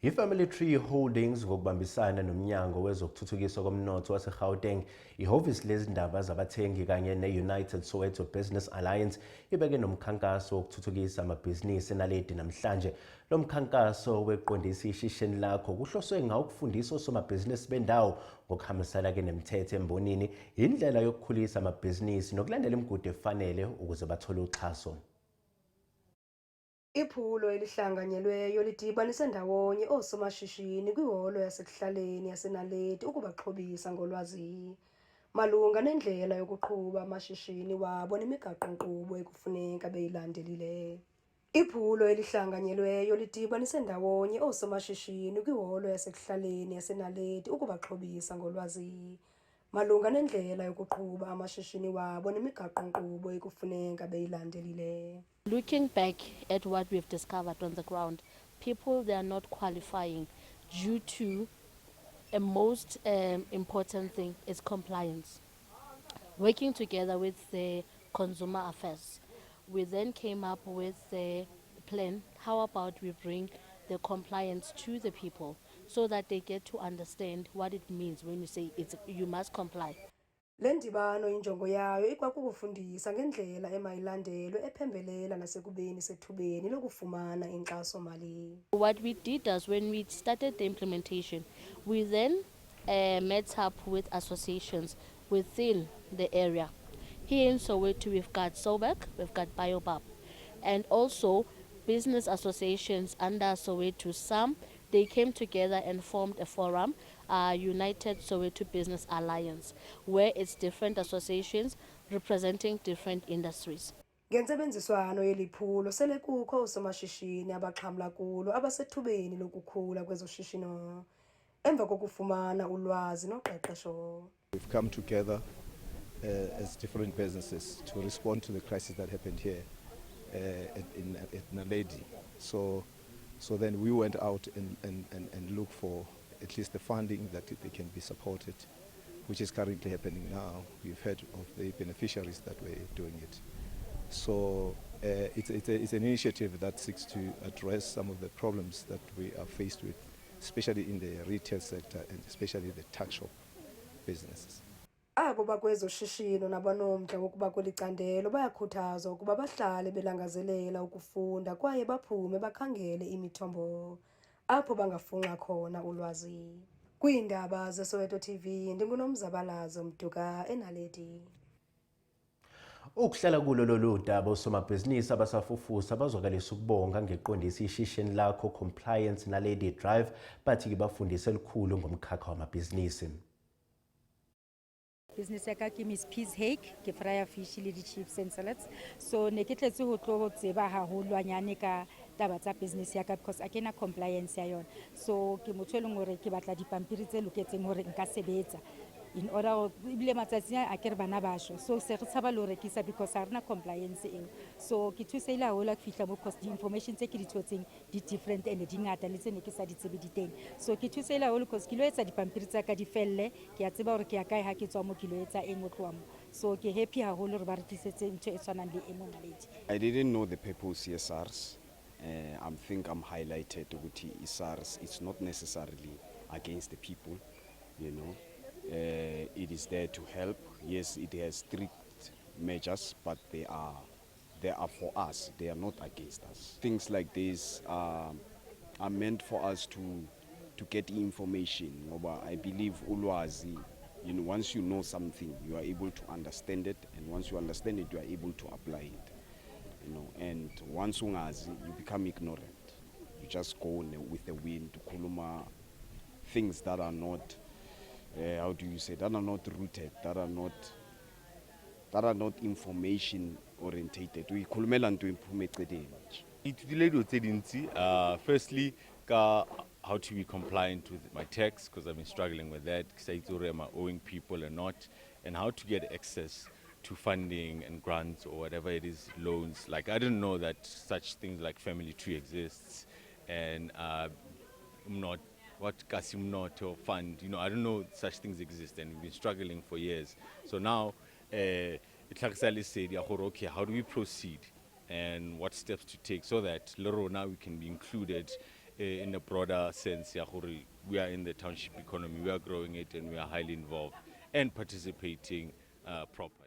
I-Family Tree Holdings ngokubambisana noMnyango Wezokuthuthukiswa Komnotho wase Gauteng, Ihhovisi lezindaba zabathengi kanye ne-United Soweto Business Alliance ibeke nomkhankaso wokuthuthukisa amabhizinisi Naledi namhlanje. Lo mkhankaso weqondisa ishishini lakho kuhloswe ngawukufundisa osomabhizinisi bendawo ngokuhambisana nemithetho embonini, indlela yokukhulisa amabhizinisi nokulandela imigudu efanele ukuze bathole uxhaso. Iphulo elihlanganyelweyo lidibanise ndawonye oosomashishini kwihholo yasekuhlaleni yaseNaledi ukubaxhobisa ngolwazi malunga nendlela yokuqhuba amashishini wabo nemigaqo-nkqubo ekufuneka beyilandelile. Iphulo elihlanganyelweyo lidibanise ndawonye oosomashishini kwihholo yasekuhlaleni yaseNaledi ukubaxhobisa ngolwazi malunga nendlela yokuqhuba amashishini wabo nemigaqo-nkqubo ekufuneka beyilandelile. Looking back at what we've discovered on the ground, people, they are not qualifying due to a most important thing is compliance. Working together with the consumer affairs, we then came up with the plan. How about we bring the compliance to the people so that they get to understand what it means when you say you must comply. Le ndibano injongo yayo ikwakukufundisa ngendlela emayilandelwe ephembelela nasekubeni sethubeni lokufumana inkxaso-mali. What we did is when we started the implementation, we then met up with associations within the area. Here in Soweto, we've got Sobek, we've got Biobab, and also business associations under Soweto. Some, they came together and formed a forum, United Soweto Business Alliance, where it's different associations representing different industries. Ngentsebenziswano yeliphulo sele kukho oosomashishini abaxhamla kulo abasethubeni lokukhula kwezoshishino emva kokufumana ulwazi noqeqesho. We've come together as different businesses to respond to the crisis that happened here at Naledi. So then we went out and looked for at least the funding that they can be supported, which is currently happening now. We've heard of the beneficiaries that were doing it. So it's an initiative that seeks to address some of the problems that we are faced with, especially in the retail sector and especially the tuck shop businesses. Abo bakwezoshishino nabanomdla wokuba kweli candelo bayakhuthazwa ukuba bahlale belangazelela ukufunda kwaye baphume bakhangele imithombo apho bangafunxa khona ulwazi. Kwiindaba zeSoweto TV, ndinguNomzabalazo Mduka eNaledi. Ukuhlala kulo lolu daba osomabhizinisi abasafufusa bazwakalisa ukubonga ngeqondisa ishishini lakho compliance Naledi drive bathi bafundise elikhulu ngomkhakha wamabhizinisi. Business yaka ke Miss Peace Hake ke fryer fish le di chips and salads, so ne ke tletse ho tlo tseba haholwanyane ka taba tsa business yaka because a kena compliance ya yona, so ke motho e leng hore ke batla dipampiri tse loketseng hore nka sebetsa in order ibile matsatsi a ke re bana basho, so se re tshaba le ho rekisa because ha rena compliance eo. So ke thuseile haholo ke fihla mo because di information tse ke di thotseng di different and di ngata le tse ne ke sa di tsebe di teng, so ke thuseile haholo because ke lo etsa dipampiri tsa ka di felle ke a tseba hore ke ya kae ha ke tswa mo ke lo etsa eng o tloa mo, so ke happy haholo hore ba re tlisetse ntho e tshwanang le emo Naledi. I didn't know the purpose of SARS. I think I'm highlighted ukuthi SARS, it's not necessarily against the people, you know. It is there to help. Yes, it has strict measures, but they are for us. They are not against us. Things like this are meant for us to get information. I believe ulwazi, you know, once you know something, you are able to understand it, and once you understand it, you are able to apply it. You know, and once ungazi, you become ignorant. You just go with the wind to kuluma things that are not. How do you say, that are not rooted, that are not information orientated. We khulumela nto imphume firstly how to be compliant with my tax, because I've been struggling with that. Am I owing people or not, and how to get access to funding and grants or whatever it is, loans. Like I didn't know that such things like Family Tree exists, and not what umkhankaso fund, you know, I don't know such things exist, and we've been struggling for years. So now, said, okay, how do we proceed, and what steps to take so that now we can be included in a broader sense, ya gore we are in the township economy, we are growing it, and we are highly involved and participating properly.